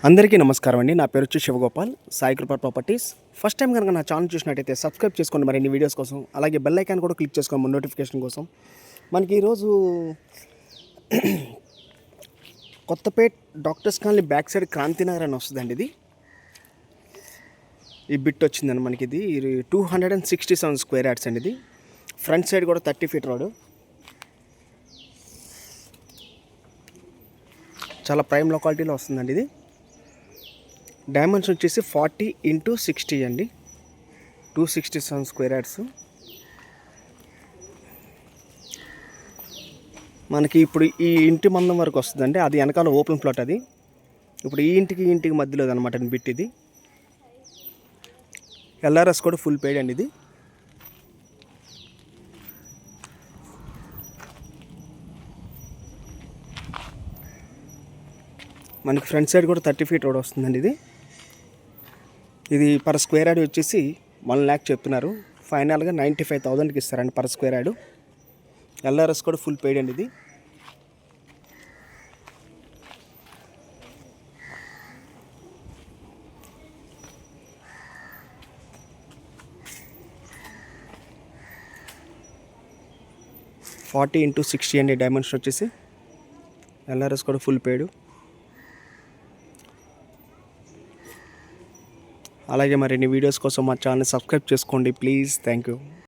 అందరికీ నమస్కారం అండి. నా పేరు వచ్చి శివగోపాల్, సాయి కృపా ప్రాపర్టీస్. ఫస్ట్ టైం కనుక నా ఛానల్ చూసినట్టయితే సబ్స్క్రైబ్ చేసుకోండి మరిన్ని వీడియోస్ కోసం. అలాగే బెల్ ఐకాన్ కూడా క్లిక్ చేసుకోండి నోటిఫికేషన్ కోసం. మనకి ఈరోజు Kothapet doctors colony back side Kranthinagar అని వస్తుందండి. ఈ బిట్ వచ్చిందండి మనకి. ఇది 267 స్క్వేర్ యార్డ్స్ అండి. ఇది ఫ్రంట్ సైడ్ కూడా 30 ఫీట్ రోడ్. చాలా ప్రైమ్ లొకాలిటీలో వస్తుందండి. ఇది డైమెన్షన్ వచ్చేసి 40x60 అండి. 267 స్క్వేర్ యార్డ్స్. మనకి ఇప్పుడు ఈ ఇంటి మందం వరకు వస్తుందండి. అది వెనకాల ఓపెన్ ప్లాట్. అది ఇప్పుడు ఈ ఇంటికి మధ్యలో అనమాట బిట్. ఇది ఎల్ఆర్ఎస్ కూడా ఫుల్ పెయిడ్ అండి. ఇది మనకి ఫ్రంట్ సైడ్ కూడా 30 ఫీట్ రోడ్ వస్తుందండి. ఇది పర్ స్క్వేర్ యార్డ్ వచ్చేసి 1 lakh చెప్తున్నారు. ఫైనల్గా 95,000కి ఇస్తారండి పర్ స్క్వేర్ యార్డ్. ఎల్ఆర్ఎస్ కూడా ఫుల్ పెయిడ్ అండి. ఇది (40x60) అండి డైమెన్షన్ వచ్చేసి. ఎల్ఆర్ఎస్ కూడా ఫుల్ పెయిడ్. అలాగే మరిన్ని వీడియోస్ కోసం మా ఛానల్ సబ్స్క్రైబ్ చేసుకోండి ప్లీజ్. Thank you.